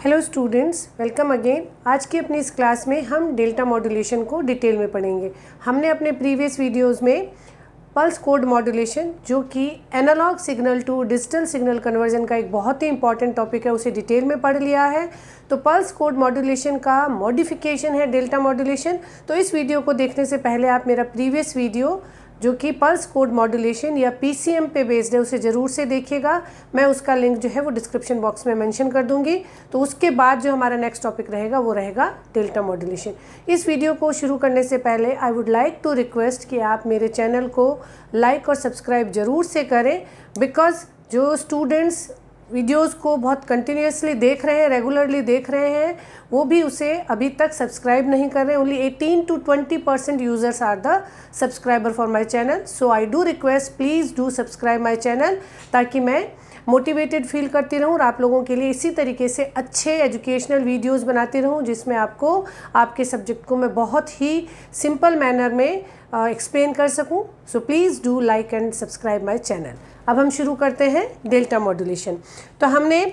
Hello students, welcome again. आज की अपनी इस क्लास में हम डेल्टा मॉड्यूलेशन को डिटेल में पढ़ेंगे। हमने अपने प्रीवियस वीडियोस में पल्स कोड मॉड्यूलेशन, जो कि analogue signal to digital signal conversion का एक बहुत ही इंपॉर्टेंट टॉपिक है, उसे डिटेल में पढ़ लिया है। तो पल्स कोड मॉड्यूलेशन का मॉडिफिकेशन है डेल्टा मॉड्यूलेशन। तो इस वीडियो को देखने से पहले आप मेरा प्रीवियस वीडियो जो कि पल्स कोड मॉड्यूलेशन या पीसीएम पे बेस्ड है उसे ज़रूर से देखिएगा। मैं उसका लिंक जो है वो डिस्क्रिप्शन बॉक्स में मेंशन कर दूंगी। तो उसके बाद जो हमारा नेक्स्ट टॉपिक रहेगा वो रहेगा डेल्टा मॉड्यूलेशन। इस वीडियो को शुरू करने से पहले I would like to request कि आप मेरे चैनल को लाइक और सब्सक्राइब ज़रूर से करें, बिकॉज जो स्टूडेंट्स वीडियोस को बहुत कंटिन्यूसली देख रहे हैं, रेगुलरली देख रहे हैं, वो भी उसे अभी तक सब्सक्राइब नहीं कर रहे हैं। Only 18 to 20% users are the subscriber for my channel. So I do request, please do subscribe my channel, ताकि मैं मोटिवेटेड फील करती रहूँ और आप लोगों के लिए इसी तरीके से अच्छे एजुकेशनल वीडियोस बनाती रहूँ, जिसमें आपको आपके सब्जेक्ट को मैं बहुत ही सिंपल मैनर में एक्सप्लेन कर सकूँ। So please do like and subscribe my channel. अब हम शुरू करते हैं डेल्टा मॉड्यूलेशन। तो हमने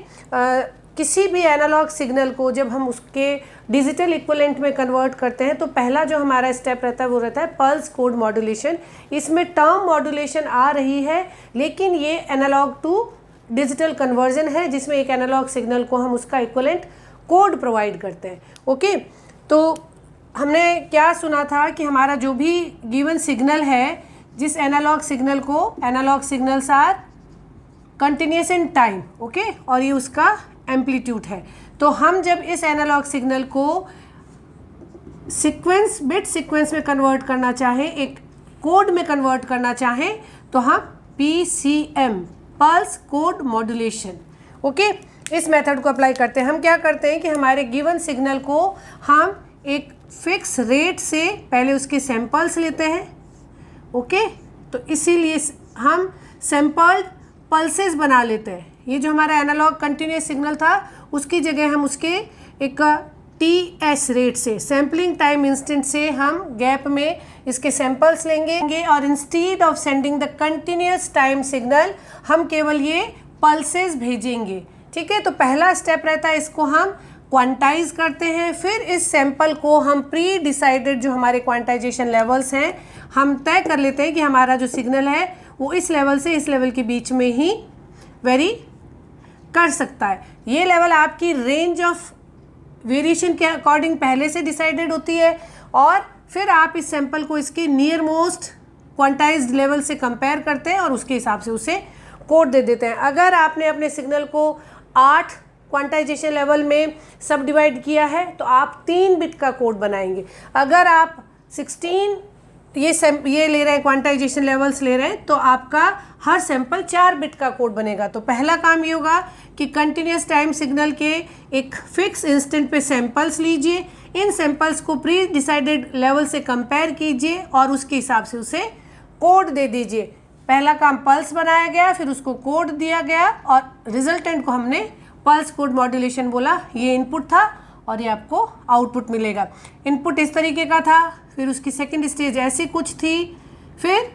किसी भी एनालॉग सिग्नल को जब हम उसके डिजिटल इक्विवेलेंट में कन्वर्ट करते हैं तो पहला जो हमारा स्टेप रहता है वो रहता है पल्स कोड मॉड्यूलेशन। इसमें टर्म मॉड्यूलेशन आ रही है, लेकिन ये एनालॉग टू डिजिटल कन्वर्जन है, जिसमें एक एनालॉग सिग्नल को हम उसका इक्विवेलेंट कोड प्रोवाइड करते हैं। ओके, तो हमने क्या सुना था कि हमारा जो भी गिवन सिग्नल है, जिस एनालॉग सिग्नल को, analogue signals are continuous in time, okay, और ये उसका एम्पलीट्यूड है। तो हम जब इस एनालॉग सिग्नल को सीक्वेंस, बिट सीक्वेंस में कन्वर्ट करना चाहें, एक कोड में कन्वर्ट करना चाहें, तो हम PCM, pulse code modulation, okay, इस मेथड को अप्लाई करते हैं। हम क्या करते हैं कि हमारे गिवन सिग्नल को हम एक फिक्स रेट से पहले उसके सैंपल्स लेते हैं, ओके, तो इसीलिए हम सैंपल्ड पल्सेस बना लेते हैं। ये जो हमारा एनालॉग कंटिन्यूस सिग्नल था, उसकी जगह हम उसके एक टीएस रेट से, सैम्पलिंग टाइम इंस्टेंट से, हम गैप में इसके सैंपल्स लेंगे और instead of sending the continuous time signal हम केवल ये पल्सेस भेजेंगे। ठीक है, तो पहला स्टेप रहता है, इसको हम क्वांटाइज करते हैं। फिर इस सैंपल को हम प्री डिसाइडेड जो हमारे क्वांटाइजेशन लेवल्स हैं, हम तय कर लेते हैं कि हमारा जो सिग्नल है वो इस लेवल से इस लेवल के बीच में ही वेरी कर सकता है। ये लेवल आपकी रेंज ऑफ वेरिएशन के अकॉर्डिंग पहले से डिसाइडेड होती है, और फिर आप इस सैंपल को इसके नियर मोस्ट क्वांटाइज्ड लेवल से कंपेयर करते हैं और उसके हिसाब से उसे कोड दे देते हैं। अगर आपने अपने सिग्नल को 8 क्वांटाइजेशन लेवल में सब डिवाइड किया है तो आप 3 बिट का कोड बनाएंगे। अगर आप 16 ये ले रहे हैं, क्वांटाइजेशन लेवल्स ले रहे हैं, तो आपका हर सैंपल 4 बिट का कोड बनेगा। तो पहला काम ये होगा कि कंटिन्यूस टाइम सिग्नल के एक फिक्स इंस्टेंट पे सैंपल्स लीजिए, इन सैंपल्स को प्री डिसाइडेड लेवल से कंपेयर कीजिए और उसके हिसाब से उसे कोड दे दीजिए। पहला काम पल्स बनाया गया, फिर उसको कोड दिया गया और रिजल्टेंट को हमने पल्स कोड मॉड्यूलेशन बोला। ये इनपुट था और ये आपको आउटपुट मिलेगा। इनपुट इस तरीके का था, फिर उसकी सेकंड स्टेज ऐसी कुछ थी, फिर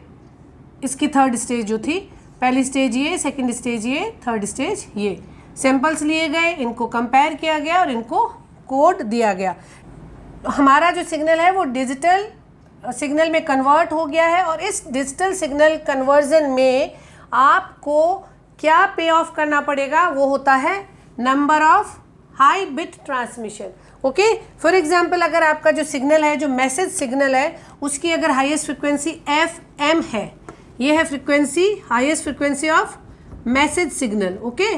इसकी थर्ड स्टेज जो थी, पहली स्टेज ये, सेकंड स्टेज ये, थर्ड स्टेज ये। सैंपल्स लिए गए, इनको कंपेयर किया गया और इनको कोड दिया गया। हमारा जो सिग्नल है वो डिजिटल सिग्नल में कन्वर्ट हो गया है, और इस डिजिटल सिग्नल कन्वर्जन में आपको क्या पे ऑफ करना पड़ेगा, वो होता है number of high bit transmission. Okay, for example अगर आपका जो सिग्नल है, जो मैसेज सिग्नल है, उसकी अगर हाईएस्ट फ्रिक्वेंसी FM है, ये है frequency, highest frequency of message signal, okay,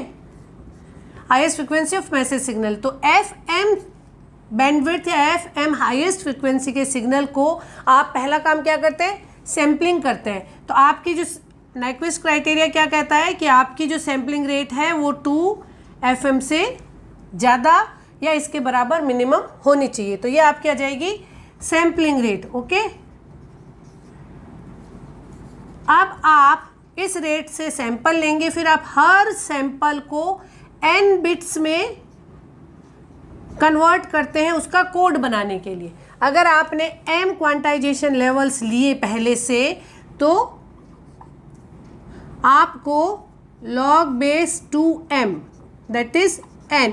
highest frequency of message signal. तो FM बैंडविड्थ या FM हाईएस्ट फ्रिक्वेंसी के सिग्नल को आप पहला काम क्या करते हैं, सैम्पलिंग करते हैं। तो आपकी जो नाइक्विस्ट क्राइटेरिया क्या कहता है कि आपकी जो सैम्पलिंग रेट है वो 2 FM से ज़्यादा या इसके बराबर मिनिमम होनी चाहिए। तो ये आपकी आ जाएगी सैम्पलिंग रेट, ओके। अब आप इस रेट से सैंपल लेंगे, फिर आप हर सैंपल को n बिट्स में कन्वर्ट करते हैं उसका कोड बनाने के लिए। अगर आपने m क्वांटाइजेशन लेवल्स लिए पहले से, तो आपको log base 2m, that is n,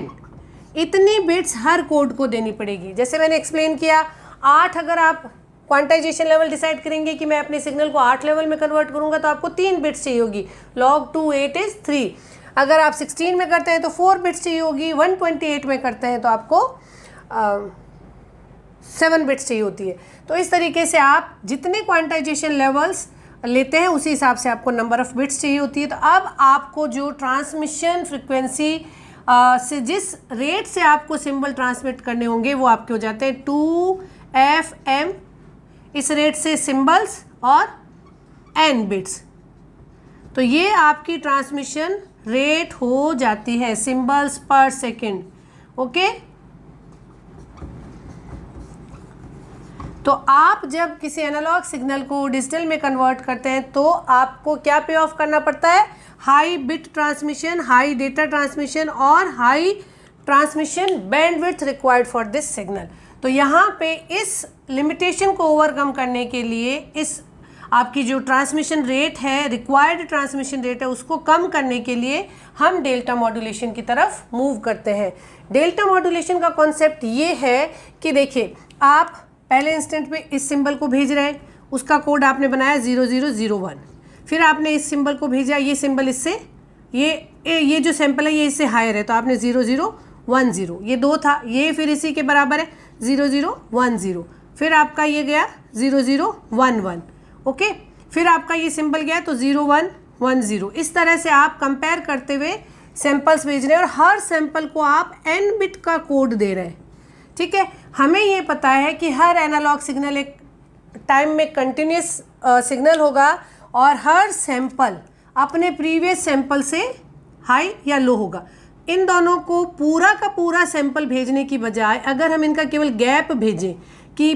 इतनी बिट्स हर कोड को देनी पड़ेगी। जैसे मैंने एक्सप्लेन किया 8 अगर आप क्वांटाइजेशन लेवल डिसाइड करेंगे कि मैं अपने सिग्नल को 8 लेवल में कन्वर्ट करूंगा तो आपको 3 बिट्स चाहिए होगी, log 2 8 इज 3। अगर आप 16 में करते हैं तो 4 बिट्स चाहिए होगी, 128 में करते हैं तो आपको 7 बिट्स चाहिए होती है। तो इस तरीके से आप जितने क्वांटाइजेशन लेवल्स लेते हैं उसी हिसाब से आपको नंबर ऑफ़ बिट्स चाहिए होती है। तो अब आपको जो ट्रांसमिशन फ्रिक्वेंसी से जिस रेट से आपको सिंबल ट्रांसमिट करने होंगे वो आपके हो जाते हैं 2FM, इस रेट से सिंबल्स और n बिट्स। तो ये आपकी ट्रांसमिशन रेट हो जाती है सिंबल्स पर सेकेंड। ओके, तो आप जब किसी एनालॉग सिग्नल को डिजिटल में कन्वर्ट करते हैं तो आपको क्या पे ऑफ करना पड़ता है? High bit transmission, high data transmission और high transmission bandwidth required for this signal. तो यहाँ पे इस लिमिटेशन को ओवरकम करने के लिए इस आपकी जो ट्रांसमिशन रेट है, रिक्वायर्ड ट्रांसमिशन रेट है, उसको कम करने के लिए हम डेल्टा मॉड्यूलेशन की तरफ मूव करते हैं। डेल्टा मॉड्यूलेशन का कॉन्सेप्ट ये है कि देखिए आप पहले इंस्टेंट में इस सिंबल को भेज रहे हैं, उसका कोड आपने बनाया 0001, फिर आपने इस सिंबल को भेजा, ये सिंबल इससे ये जो सैंपल है ये इससे हायर है तो आपने 0010, ये 2 था, ये फिर इसी के बराबर है 0010, फिर आपका ये गया 0011। ओके, फिर आपका ये सिंबल गया तो 0110। इस तरह से आप कंपेयर करते हुए सैंपल्स भेज रहे हैं और हर सैंपल को आप n बिट का कोड दे रहे हैं। ठीक है, हमें ये पता है कि हर एनालॉग सिग्नल एक टाइम में कंटिन्यूस सिग्नल होगा और हर सैंपल अपने प्रीवियस सैंपल से हाई या लो होगा। इन दोनों को पूरा का पूरा सैंपल भेजने की बजाय अगर हम इनका केवल गैप भेजें कि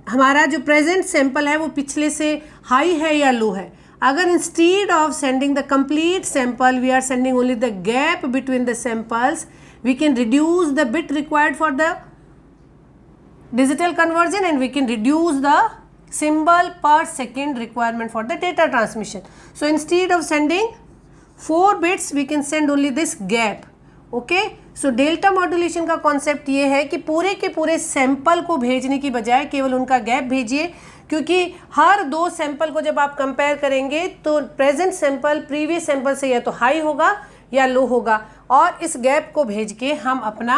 हमारा जो प्रेजेंट सैंपल है वो पिछले से हाई है या लो है, अगर instead of sending the complete sample we are sending only the gap between the samples, we can reduce the bit required for the digital conversion and we can reduce the symbol per second requirement for the data transmission. So instead of sending 4 bits we can send only this gap. Okay, so delta modulation का concept ये है कि पूरे के पूरे sample को भेजने की बजाय केवल उनका गैप भेजिए, क्योंकि हर 2 सैंपल को जब आप कंपेयर करेंगे तो प्रेजेंट सैंपल प्रीवियस सैंपल से या तो हाई होगा या लो होगा और इस गैप को भेज के हम अपना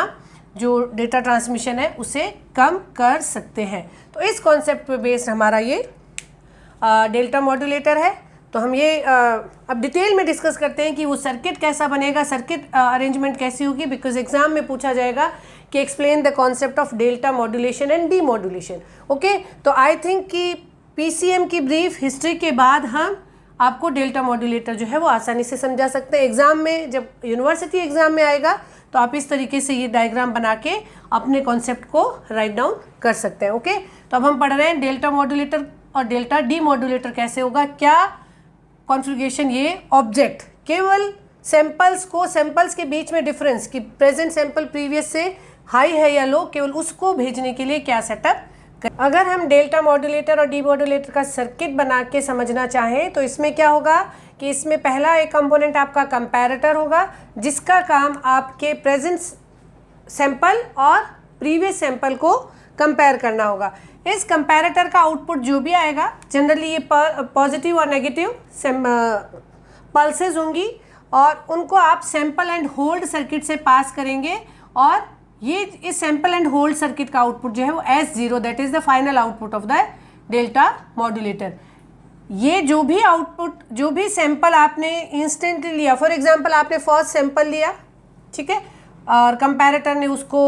जो डेटा ट्रांसमिशन है उसे कम कर सकते हैं। तो इस कॉन्सेप्ट पे बेस्ड हमारा ये डेल्टा मॉड्यूलेटर है। तो हम ये अब डिटेल में डिस्कस करते हैं कि वो सर्किट कैसा बनेगा, सर्किट अरेंजमेंट कैसी होगी, बिकॉज एग्जाम में पूछा जाएगा कि explain the concept of delta modulation and D modulation. Okay, तो आई थिंक कि पीसीएम की ब्रीफ हिस्ट्री के बाद हम आपको डेल्टा मॉड्यूलेटर जो है वो आसानी से समझा सकते हैं। एग्ज़ाम में जब यूनिवर्सिटी एग्ज़ाम में आएगा तो आप इस तरीके से ये डायग्राम बना के अपने कॉन्सेप्ट को राइट डाउन कर सकते हैं। ओके, तो अब हम पढ़ रहे हैं डेल्टा मॉड्यूलेटर और डेल्टा डी मॉड्यूलेटर कैसे होगा, क्या कॉन्फ़िगरेशन, ये ऑब्जेक्ट केवल सैंपल्स के बीच में डिफरेंस कि प्रेजेंट सैंपल प्रीवियस से हाई है या लो, केवल उसको भेजने के लिए क्या सेटअप। अगर हम डेल्टा मॉड्यूलेटर और डी मॉड्यूलेटर का सर्किट बना के समझना चाहें तो इसमें क्या होगा कि इसमें पहला एक कंपोनेंट आपका कंपैरेटर होगा जिसका काम आपके प्रेजेंट सैंपल और प्रीवियस सैंपल को कंपेयर करना होगा। इस कंपैरेटर का आउटपुट जो भी आएगा, जनरली ये पॉजिटिव और नेगेटिव पल्सेस होंगी और उनको आप सैंपल एंड होल्ड सर्किट से पास करेंगे और ये इस सैंपल एंड होल्ड सर्किट का आउटपुट जो है वो S0, that is the final output of the delta modulator. ये जो भी आउटपुट, जो भी सैंपल आपने इंस्टेंटली लिया, फॉर एग्जांपल आपने फर्स्ट सैंपल लिया, ठीक है, और कंपैरेटर ने उसको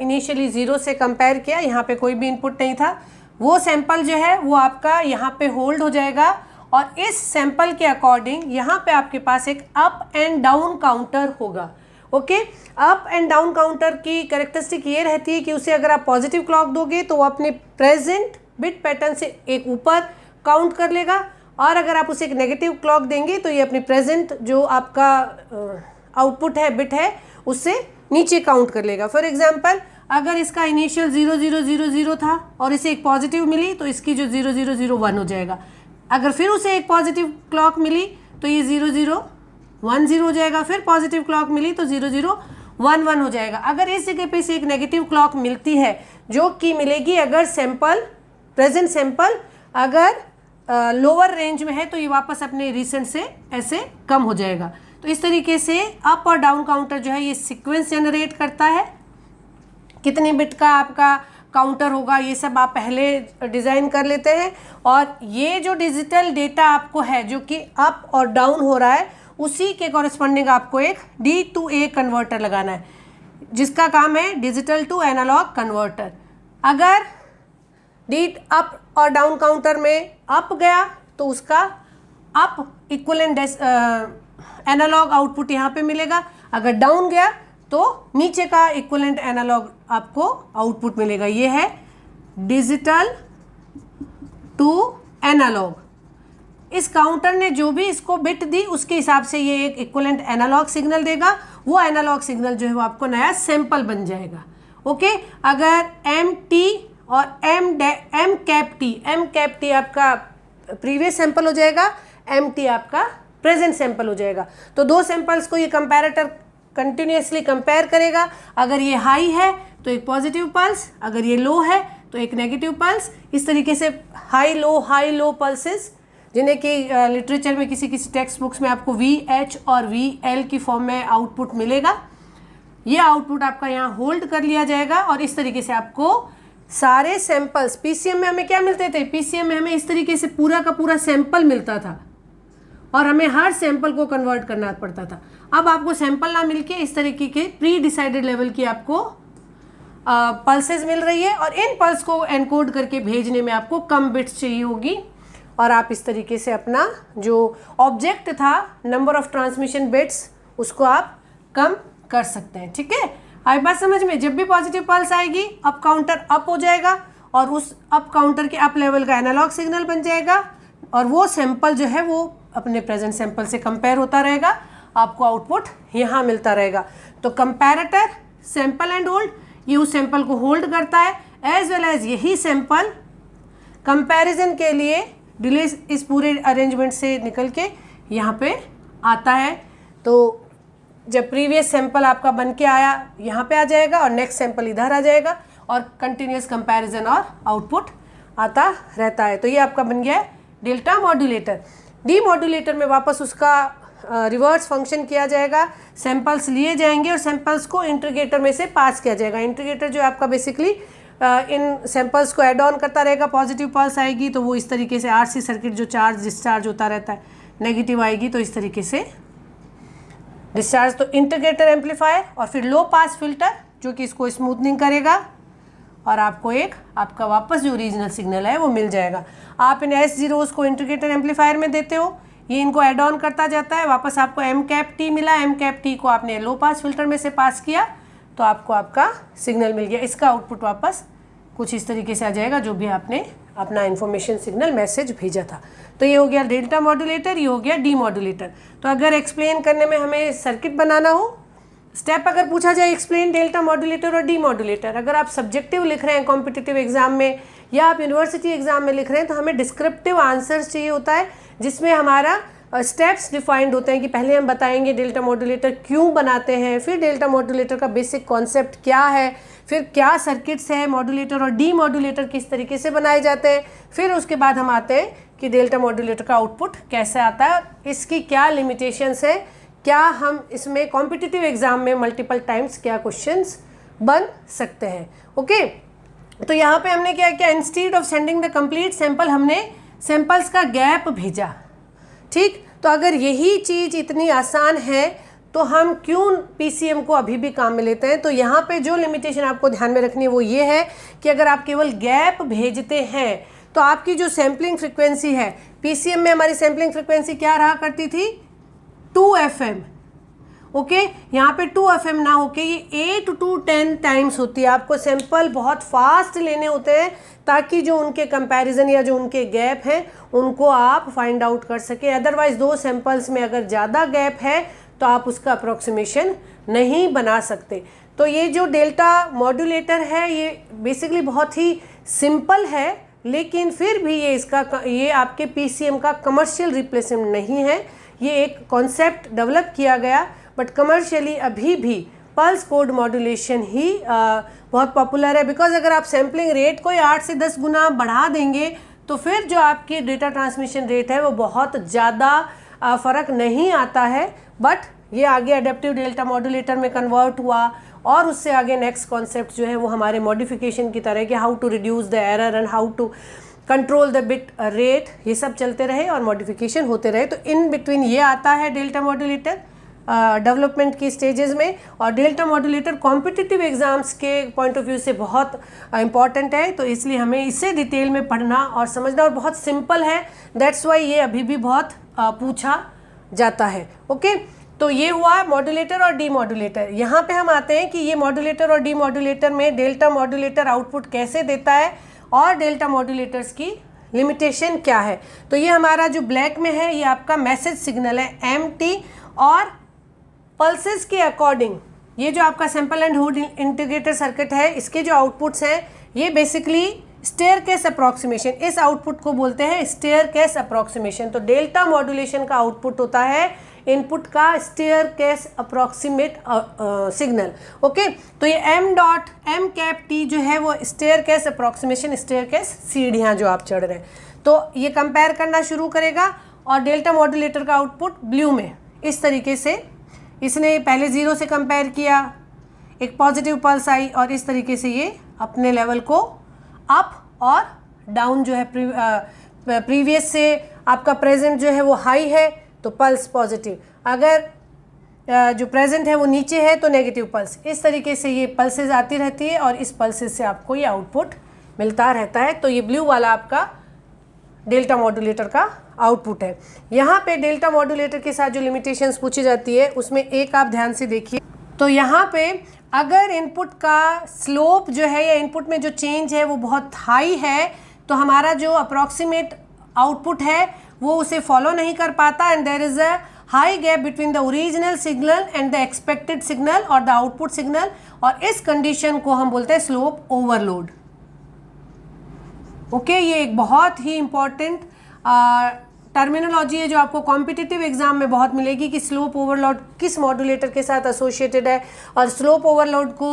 इनिशियली 0 से कंपेयर किया, यहाँ पे कोई भी इनपुट नहीं था, वो सैंपल जो है वो आपका यहाँ पे होल्ड हो जाएगा और इस सैंपल के अकॉर्डिंग यहाँ पे आपके पास एक अप एंड डाउन काउंटर होगा। Okay, up and down counter की कैरेक्टरिस्टिक ये रहती है कि उसे अगर आप पॉजिटिव क्लॉक दोगे तो वो अपने प्रेजेंट बिट पैटर्न से एक ऊपर काउंट कर लेगा और अगर आप उसे एक नेगेटिव क्लॉक देंगे तो ये अपने प्रेजेंट जो आपका आउटपुट है, बिट है, उससे नीचे काउंट कर लेगा। फॉर एग्जांपल अगर इसका इनिशियल 0000 था और इसे एक पॉजिटिव मिली तो इसकी जो 0001 हो जाएगा। अगर फिर उसे एक पॉजिटिव क्लॉक मिली तो ये 0010 हो जाएगा, फिर पॉजिटिव क्लॉक मिली तो 1 1 हो जाएगा। अगर इस जगह पे से एक नेगेटिव क्लॉक मिलती है, जो कि मिलेगी अगर प्रेजेंट सैंपल अगर लोअर रेंज में है, तो ये वापस अपने रिसेंट से ऐसे कम हो जाएगा। तो इस तरीके से अप और डाउन काउंटर जो है ये सीक्वेंस जनरेट करता है। कितने बिट का आपका काउंटर होगा ये सब आप पहले डिज़ाइन कर लेते हैं। और ये जो डिजिटल डेटा आपको है जो कि अप और डाउन हो रहा है, उसी के कॉरेस्पॉन्डिंग आपको एक D to A कन्वर्टर लगाना है, जिसका काम है डिजिटल टू एनालॉग कन्वर्टर। अगर D अप और डाउन काउंटर में अप गया तो उसका अप इक्वलेंट एनालॉग आउटपुट यहाँ पे मिलेगा, अगर डाउन गया तो नीचे का इक्वलेंट एनालॉग आपको आउटपुट मिलेगा। ये है डिजिटल टू एनालॉग। इस काउंटर ने जो भी इसको बिट दी उसके हिसाब से ये एक इक्वलेंट एनालॉग सिग्नल देगा। वो एनालॉग सिग्नल जो है वो आपको नया सैंपल बन जाएगा। ओके, अगर MT और M कैप टी आपका प्रीवियस सैंपल हो जाएगा, MT आपका प्रेजेंट सैंपल हो जाएगा। तो दो सैंपल्स को ये कंपैरेटर कंटिन्यूसली कंपेयर करेगा। अगर ये हाई है तो एक पॉजिटिव पल्स, अगर ये लो है तो एक नेगेटिव पल्स। इस तरीके से हाई लो पल्सेस, जिन्हें कि लिटरेचर में किसी टेक्स्ट बुक्स में आपको VH और VL की फॉर्म में आउटपुट मिलेगा। ये आउटपुट आपका यहाँ होल्ड कर लिया जाएगा और इस तरीके से आपको सारे सैंपल्स, PCM में हमें क्या मिलते थे, PCM में हमें इस तरीके से पूरा का पूरा सैंपल मिलता था और हमें हर सैंपल को कन्वर्ट करना पड़ता था। अब आपको सैंपल ना मिलके इस तरीके के प्री डिसाइडेड लेवल की आपको पल्सेस मिल रही है और इन पल्स को एनकोड करके भेजने में आपको कम बिट्स चाहिए होगी और आप इस तरीके से अपना जो ऑब्जेक्ट था नंबर ऑफ ट्रांसमिशन बिट्स उसको आप कम कर सकते हैं। ठीक है, आई बात समझ में। जब भी पॉजिटिव पल्स आएगी अप काउंटर अप हो जाएगा और उस अप काउंटर के अप लेवल का एनालॉग सिग्नल बन जाएगा और वो सैंपल जो है वो अपने प्रेजेंट सैंपल से कंपेयर होता रहेगा, आपको आउटपुट यहाँ मिलता रहेगा। तो कंपैरेटर सैंपल एंड होल्ड, ये उस सैंपल को होल्ड करता है, एज वेल एज यही सैंपल कंपैरिजन के लिए डिले इस पूरे अरेंजमेंट से निकल के यहाँ पे आता है। तो जब प्रीवियस सैंपल आपका बन के आया यहाँ पे आ जाएगा और नेक्स्ट सैंपल इधर आ जाएगा और कंटिन्यूस कंपैरिजन और आउटपुट आता रहता है। तो ये आपका बन गया है डेल्टा मॉड्यूलेटर। डी मॉड्यूलेटर में वापस उसका रिवर्स फंक्शन किया जाएगा, सैंपल्स लिए जाएंगे और सैंपल्स को इंटीग्रेटर में से पास किया जाएगा। इंटीग्रेटर जो आपका बेसिकली इन सैंपल्स को ऐड ऑन करता रहेगा। पॉजिटिव पल्स आएगी तो वो इस तरीके से RC सर्किट जो चार्ज डिस्चार्ज होता रहता है, नेगेटिव आएगी तो इस तरीके से डिस्चार्ज। तो इंटीग्रेटर एम्पलीफायर और फिर लो पास फिल्टर जो कि इसको स्मूथनिंग करेगा और आपको एक आपका वापस जो ओरिजिनल सिग्नल है वो मिल जाएगा। आप इन S0s को इंटीग्रेटर एम्पलीफायर में देते हो, ये इनको ऐड ऑन करता जाता है, वापस आपको M कैप टी मिला, M कैप टी को आपने लो पास फिल्टर में से पास किया तो आपको आपका सिग्नल मिल गया। इसका आउटपुट वापस कुछ इस तरीके से आ जाएगा जो भी आपने अपना इन्फॉर्मेशन सिग्नल मैसेज भेजा था। तो ये हो गया डेल्टा मॉड्यूलेटर, ये हो गया डी मॉड्यूलेटर। तो अगर एक्सप्लेन करने में हमें सर्किट बनाना हो, स्टेप अगर पूछा जाए एक्सप्लेन डेल्टा मॉड्यूलेटर और डी मॉड्यूलेटर, अगर आप सब्जेक्टिव लिख रहे हैं कॉम्पिटिटिव एग्जाम में या आप यूनिवर्सिटी एग्जाम में लिख रहे हैं तो हमें डिस्क्रिप्टिव आंसर्स चाहिए होता है जिसमें हमारा स्टेप्स डिफाइंड होते हैं कि पहले हम बताएंगे डेल्टा मॉड्यूलेटर क्यों बनाते हैं, फिर डेल्टा मॉड्यूलेटर का बेसिक कॉन्सेप्ट क्या है, फिर क्या सर्किट्स है, मॉड्यूलेटर और डी मॉड्यूलेटर किस तरीके से बनाए जाते हैं, फिर उसके बाद हम आते हैं कि डेल्टा मॉड्यूलेटर का आउटपुट कैसे आता है, इसकी क्या लिमिटेशंस है, क्या हम इसमें कॉम्पिटिटिव एग्जाम में मल्टीपल टाइम्स क्या क्वेश्चंस बन सकते हैं। ओके, तो यहाँ पे हमने क्या किया, instead of sending the complete sample हमने सैंपल्स का गैप भेजा। ठीक, तो अगर यही चीज़ इतनी आसान है तो हम क्यों PCM को अभी भी काम में लेते हैं। तो यहाँ पे जो लिमिटेशन आपको ध्यान में रखनी है वो ये है कि अगर आप केवल गैप भेजते हैं तो आपकी जो सैम्पलिंग फ्रिक्वेंसी है, PCM में हमारी सैम्पलिंग फ्रिक्वेंसी क्या रहा करती थी, 2 FM। ओके, यहाँ पे 2 FM ना होके ये 8 to 10 टाइम्स होती है। आपको सैंपल बहुत फास्ट लेने होते हैं ताकि जो उनके कंपैरिजन या जो उनके गैप हैं उनको आप फाइंड आउट कर सकें। अदरवाइज 2 सैंपल्स में अगर ज़्यादा गैप है तो आप उसका अप्रोक्सीमेशन नहीं बना सकते। तो ये जो डेल्टा मॉड्यूलेटर है ये बेसिकली बहुत ही सिंपल है, लेकिन फिर भी ये आपके PCM का कमर्शियल रिप्लेसमेंट नहीं है। ये एक कॉन्सेप्ट डेवलप किया गया बट कमर्शियली अभी भी पल्स कोड मॉड्यूलेशन ही बहुत पॉपुलर है, बिकॉज अगर आप सैम्पलिंग रेट को 8 से 10 गुना बढ़ा देंगे तो फिर जो आपकी डेटा ट्रांसमिशन रेट है वो बहुत ज़्यादा फ़र्क नहीं आता है। बट ये आगे अडेप्टिव डेल्टा मॉड्यूलेटर में कन्वर्ट हुआ और उससे आगे नेक्स्ट कॉन्सेप्ट जो है वो हमारे मॉडिफिकेशन की तरह कि how to reduce the error and how to control the bit rate, ये सब चलते रहे और मॉडिफिकेशन होते रहे। तो इन बिटवीन ये आता है डेल्टा मॉड्यूलेटर डेवलपमेंट की स्टेजेस में। और डेल्टा मॉड्यूलेटर कॉम्पिटिटिव एग्जाम्स के पॉइंट ऑफ व्यू से बहुत इंपॉर्टेंट है, तो इसलिए हमें इसे डिटेल में पढ़ना और समझना, और बहुत सिंपल है, दैट्स वाई ये अभी भी बहुत पूछा जाता है। ओके, तो ये हुआ मॉड्यूलेटर और डी मॉड्यूलेटर। यहाँ पे हम आते हैं कि ये मॉड्यूलेटर और डी मॉड्यूलेटर में डेल्टा मॉड्यूलेटर आउटपुट कैसे देता है और डेल्टा मॉड्यूलेटर्स की लिमिटेशन क्या है। तो ये हमारा जो ब्लैक में है ये आपका मैसेज सिग्नल है MT, और पल्सेस के अकॉर्डिंग ये जो आपका sample and hood integrated circuit है, इसके जो आउटपुट्स हैं ये बेसिकली स्टेयरकेस अप्रॉक्सीमेशन, इस आउटपुट को बोलते हैं स्टेयरकेस अप्रॉक्सीमेशन। तो डेल्टा मॉड्यूलेशन का आउटपुट होता है इनपुट का स्टेयरकेस अप्रॉक्सीमेट सिग्नल। ओके, तो ये M कैप T जो है वो स्टेयरकेस अप्रॉक्सीमेशन, स्टेयरकेस सीढ़ियाँ जो आप चढ़ रहे हैं, तो ये कंपेयर करना शुरू करेगा। और डेल्टा मॉड्यूलेटर का आउटपुट ब्लू में इस तरीके से, इसने पहले 0 से कंपेयर किया, एक पॉजिटिव पल्स आई और इस तरीके से ये अपने लेवल को अप और डाउन जो है प्रीवियस से आपका प्रेजेंट जो है वो हाई है तो पल्स पॉजिटिव, अगर जो प्रेजेंट है वो नीचे है तो नेगेटिव पल्स, इस तरीके से ये पल्सेस आती रहती है और इस पल्सेस से आपको ये आउटपुट मिलता रहता है। तो ये ब्लू वाला आपका डेल्टा मॉड्यूलेटर का आउटपुट है। यहाँ पे डेल्टा मॉड्यूलेटर के साथ जो लिमिटेशंस पूछी जाती है उसमें एक आप ध्यान से देखिए, तो यहाँ पे अगर इनपुट का स्लोप जो है या इनपुट में जो चेंज है वो बहुत हाई है तो हमारा जो अप्रॉक्सीमेट आउटपुट है वो उसे फॉलो नहीं कर पाता, and there is a high gap between the original signal and the expected signal और द आउटपुट सिग्नल, और इस कंडीशन को हम बोलते हैं स्लोप ओवरलोड। ओके, ये एक बहुत ही इम्पॉर्टेंट टर्मिनोलॉजी है जो आपको कॉम्पिटिटिव एग्जाम में बहुत मिलेगी कि स्लोप ओवरलोड किस मॉड्यूलेटर के साथ एसोसिएटेड है और स्लोप ओवरलोड को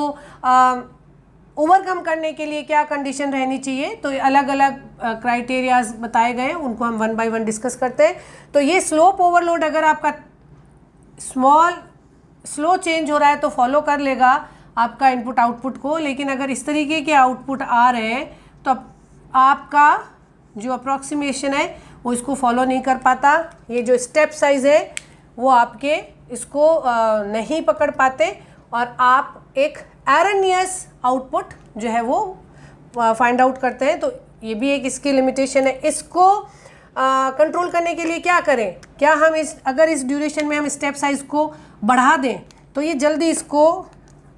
ओवरकम करने के लिए क्या कंडीशन रहनी चाहिए। तो अलग अलग क्राइटेरियाज बताए गए हैं, उनको हम 1 बाय 1 डिस्कस करते हैं। तो ये स्लोप ओवरलोड अगर आपका स्लो चेंज हो रहा है तो फॉलो कर लेगा आपका इनपुट आउटपुट को, लेकिन अगर इस तरीके के आउटपुट आ रहे हैं तो आपका जो अप्रॉक्सीमेशन है वो इसको फॉलो नहीं कर पाता। ये जो स्टेप साइज है वो आपके इसको नहीं पकड़ पाते और आप एक एरनियस आउटपुट जो है वो फाइंड आउट करते हैं। तो ये भी एक इसकी लिमिटेशन है। इसको कंट्रोल करने के लिए क्या करें, क्या हम अगर इस ड्यूरेशन में हम स्टेप साइज को बढ़ा दें तो ये जल्दी इसको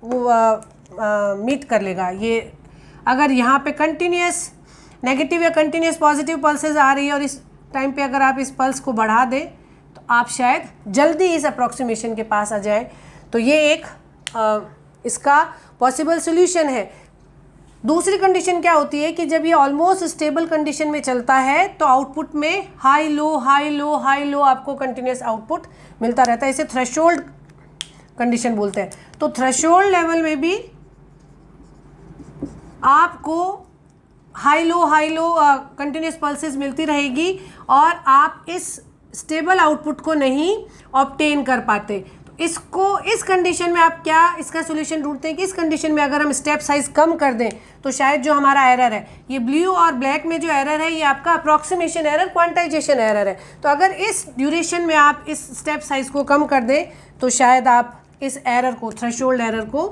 मीट कर लेगा। ये अगर यहाँ पे कंटिन्यूस नेगेटिव या कंटिन्यूस पॉजिटिव पल्सेस आ रही है और इस टाइम पे अगर आप इस पल्स को बढ़ा दें तो आप शायद जल्दी इस अप्रॉक्सीमेशन के पास आ जाए। तो ये एक इसका पॉसिबल सोल्यूशन है। दूसरी कंडीशन क्या होती है कि जब ये ऑलमोस्ट स्टेबल कंडीशन में चलता है तो आउटपुट में high low high low high low आपको कंटिन्यूस आउटपुट मिलता रहता है। इसे थ्रेशोल्ड कंडीशन बोलते हैं। तो थ्रेशोल्ड लेवल में भी आपको हाई लो कंटिन्यूस पल्सेस मिलती रहेगी और आप इस स्टेबल आउटपुट को नहीं ऑब्टेन कर पाते। तो इसको इस कंडीशन में आप क्या इसका सोल्यूशन ढूंढते हैं कि इस कंडीशन में अगर हम स्टेप साइज कम कर दें तो शायद जो हमारा एरर है, ये ब्लू और ब्लैक में जो एरर है ये आपका अप्रॉक्सीमेशन एरर, क्वांटाइजेशन एरर है। तो अगर इस ड्यूरेशन में आप इस स्टेप साइज को कम कर दें तो शायद आप इस एरर को, थ्रेशोल्ड एरर को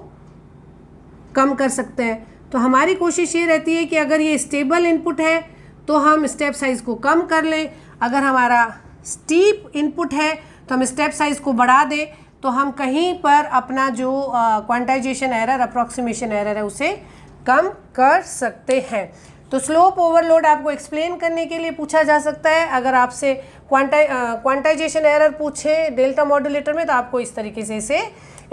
कम कर सकते हैं। तो हमारी कोशिश ये रहती है कि अगर ये स्टेबल इनपुट है तो हम स्टेप साइज़ को कम कर लें, अगर हमारा स्टीप इनपुट है तो हम स्टेप साइज़ को बढ़ा दें, तो हम कहीं पर अपना जो क्वांटाइजेशन एरर, अप्रॉक्सीमेशन एरर है उसे कम कर सकते हैं। तो स्लोप ओवरलोड आपको एक्सप्लेन करने के लिए पूछा जा सकता है। अगर आपसे क्वांटाइजेशन एरर पूछे डेल्टा मॉड्यूलेटर में तो आपको इस तरीके से इसे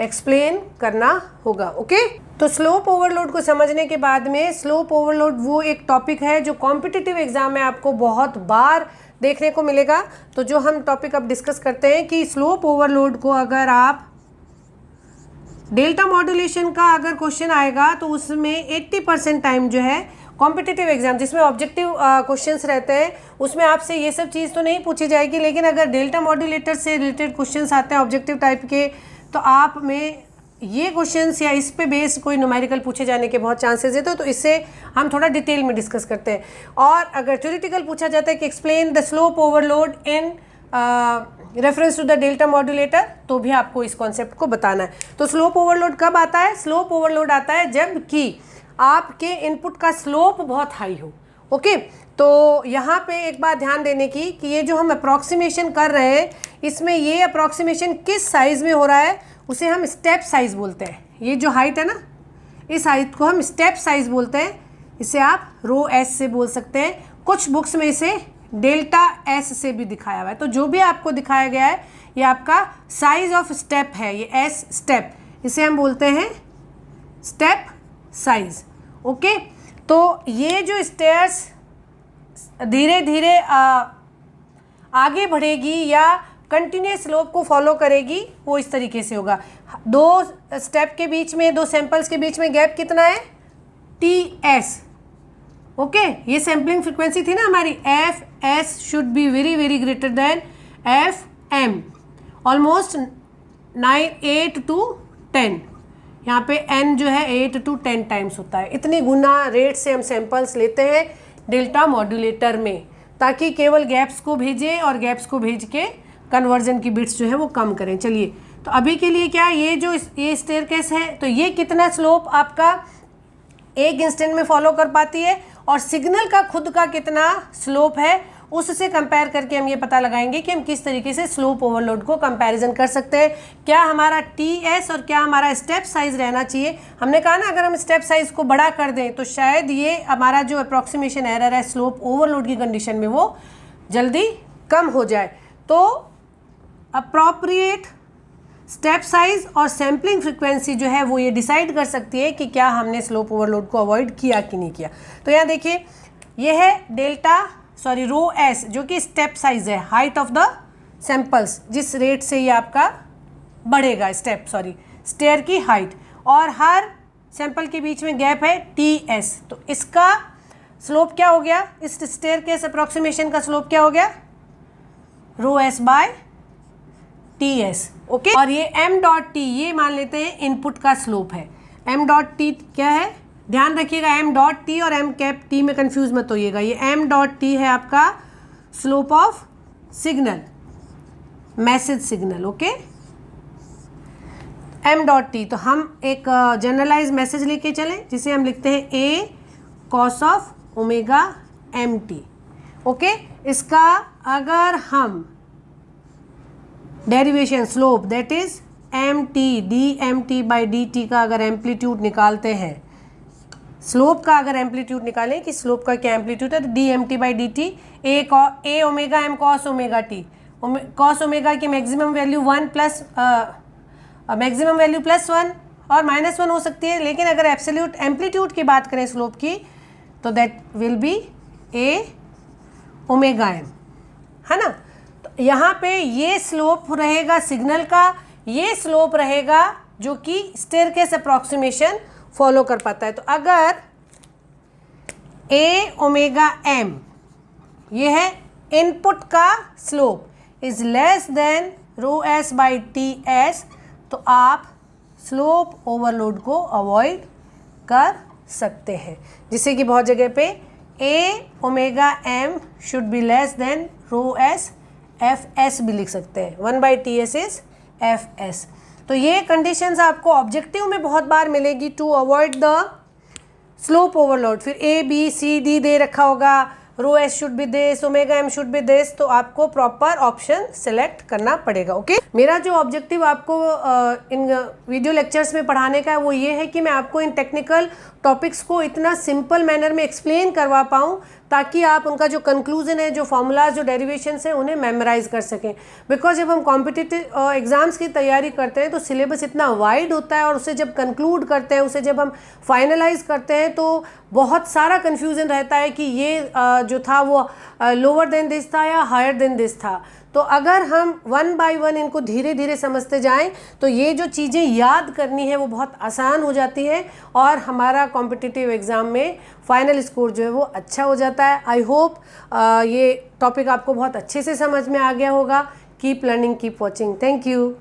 एक्सप्लेन करना होगा। ओके, तो स्लोप ओवरलोड को समझने के बाद में, स्लोप ओवरलोड वो एक टॉपिक है जो कॉम्पिटिटिव एग्जाम में आपको बहुत बार देखने को मिलेगा। तो जो हम टॉपिक अब डिस्कस करते हैं कि स्लोप ओवरलोड को अगर आप डेल्टा मॉड्यूलेशन का अगर क्वेश्चन आएगा तो उसमें 80% टाइम जो है कॉम्पिटिटिव एग्जाम जिसमें ऑब्जेक्टिव क्वेश्चंस रहते हैं उसमें आपसे ये सब चीज़ तो नहीं पूछी जाएगी, लेकिन अगर डेल्टा मॉड्यूलेटर से रिलेटेड क्वेश्चंस आते हैं ऑब्जेक्टिव टाइप के तो आप में ये क्वेश्चंस या इस पे बेस्ड कोई न्यूमेरिकल पूछे जाने के बहुत चांसेस है। तो इससे हम थोड़ा डिटेल में डिस्कस करते हैं। और अगर थ्योरेटिकल पूछा जाता है कि explain the slope overload in reference to the delta modulator, तो भी आपको इस कॉन्सेप्ट को बताना है। तो स्लोप ओवरलोड कब आता है? स्लोप ओवरलोड आता है जबकि आपके इनपुट का स्लोप बहुत हाई हो। ओके, तो यहाँ पे एक बात ध्यान देने की कि ये जो हम अप्रॉक्सीमेशन कर रहे हैं इसमें ये अप्रॉक्सीमेशन किस साइज़ में हो रहा है उसे हम स्टेप साइज़ बोलते हैं। ये जो हाइट है ना, इस हाइट को हम स्टेप साइज़ बोलते हैं। इसे आप रो एस से बोल सकते हैं, कुछ बुक्स में इसे डेल्टा एस से भी दिखाया हुआ है। तो जो भी आपको दिखाया गया है ये आपका साइज ऑफ स्टेप है, ये एस स्टेप, इसे हम बोलते हैं स्टेप साइज। ओके, तो ये जो स्टेयर्स धीरे धीरे आगे बढ़ेगी या कंटिन्यूस स्लोप को फॉलो करेगी वो इस तरीके से होगा। दो स्टेप के बीच में, दो सैंपल्स के बीच में गैप कितना है? T S. ओके, ये सैम्पलिंग फ्रिक्वेंसी थी ना हमारी, F S should be very very greater than F M, almost 8 to 10। यहाँ पे n जो है 8 to 10 टाइम्स होता है। इतनी गुना रेट से हम सैंपल्स लेते हैं डेल्टा मॉड्यूलेटर में, ताकि केवल गैप्स को भेजें और गैप्स को भेज के कन्वर्जन की बिट्स जो है वो कम करें। चलिए, तो अभी के लिए क्या, ये स्टेयरकेस है, तो ये कितना स्लोप आपका एक इंस्टेंट में फॉलो कर पाती है और सिग्नल का खुद का कितना स्लोप है उससे कंपेयर करके हम ये पता लगाएंगे कि हम किस तरीके से स्लोप ओवरलोड को कंपैरिजन कर सकते हैं। क्या हमारा टी एस और क्या हमारा स्टेप साइज रहना चाहिए। हमने कहा ना अगर हम स्टेप साइज को बड़ा कर दें तो शायद ये हमारा जो अप्रॉक्सीमेशन एरर है स्लोप ओवरलोड की कंडीशन में वो जल्दी कम हो जाए। तो अप्रोप्रिएट स्टेप साइज और सैम्पलिंग फ्रिक्वेंसी जो है वो ये डिसाइड कर सकती है कि क्या हमने स्लोप ओवरलोड को अवॉइड किया कि नहीं किया। तो यहाँ देखिए, ये है रो एस जो कि स्टेप साइज है, हाइट ऑफ द सैंपल्स, जिस रेट से ये आपका बढ़ेगा स्टेयर की हाइट, और हर सैंपल के बीच में गैप है टी एस। तो इसका स्लोप क्या हो गया, इस स्टेयर केस अप्रॉक्सीमेशन का स्लोप क्या हो गया? Rho S by T S. Okay, और ये एम डॉट टी ये मान लेते हैं इनपुट का स्लोप है। एम डॉट टी क्या है, ध्यान रखिएगा, एम डॉट टी और एम कैप टी में कंफ्यूज मत होइएगा। ये एम डॉट टी है आपका slope of signal, message signal. Okay, M dot T, तो हम एक जनरलाइज मैसेज लेके चलें जिसे हम लिखते हैं A cos of omega M T. Okay, इसका अगर हम derivation slope that is M T D M T by D T का अगर एम्पलीट्यूड निकालते हैं, स्लोप का अगर एम्पलीट्यूड निकालें कि स्लोप का क्या एम्पलीट्यूड है, तो D M T by D T A omega M cos omega T. Cos omega की मैक्सिमम वैल्यू 1 प्लस मैक्सिमम वैल्यू +1 और -1 हो सकती है, लेकिन अगर एब्सोल्यूट एम्पलीट्यूड की बात करें स्लोप की तो that will be a omega M, है ना। तो यहाँ पे ये स्लोप रहेगा सिग्नल का, ये स्लोप रहेगा जो कि स्टेयरकेस अप्रॉक्सीमेशन फॉलो कर पाता है। तो अगर ए ओमेगा एम ये है इनपुट का slope is less than rho S by T S, तो आप स्लोप ओवरलोड को अवॉइड कर सकते हैं, जिससे कि बहुत जगह पे A omega M should be less than rho S F S भी लिख सकते हैं, 1 by T S is F S. तो ये कंडीशंस आपको ऑब्जेक्टिव में बहुत बार मिलेगी to avoid the slope overload. फिर ए बी सी डी दे रखा होगा, rho S should be this, omega M should be this, तो आपको प्रॉपर ऑप्शन सेलेक्ट करना पड़ेगा। ओके, मेरा जो ऑब्जेक्टिव आपको इन वीडियो लेक्चर्स में पढ़ाने का है वो ये है कि मैं आपको इन टेक्निकल टॉपिक्स को इतना सिंपल मैनर में एक्सप्लेन करवा पाऊँ ताकि आप उनका जो कंक्लूजन है, जो फॉर्मूलाज, जो डेरिवेशंस हैं, उन्हें मेमोराइज कर सकें। बिकॉज जब हम कॉम्पिटिटिव एग्जाम्स की तैयारी करते हैं तो सिलेबस इतना वाइड होता है और उसे जब कंक्लूड करते हैं, उसे जब हम फाइनलाइज करते हैं तो बहुत सारा कन्फ्यूज़न रहता है कि ये जो था वो लोअर देन दिस था या हायर देन दिस था। तो अगर हम वन बाय वन इनको धीरे धीरे समझते जाएं तो ये जो चीज़ें याद करनी है वो बहुत आसान हो जाती है और हमारा कॉम्पिटिटिव एग्ज़ाम में फाइनल स्कोर जो है वो अच्छा हो जाता है। आई होप ये टॉपिक आपको बहुत अच्छे से समझ में आ गया होगा। Keep learning, keep watching. Thank you.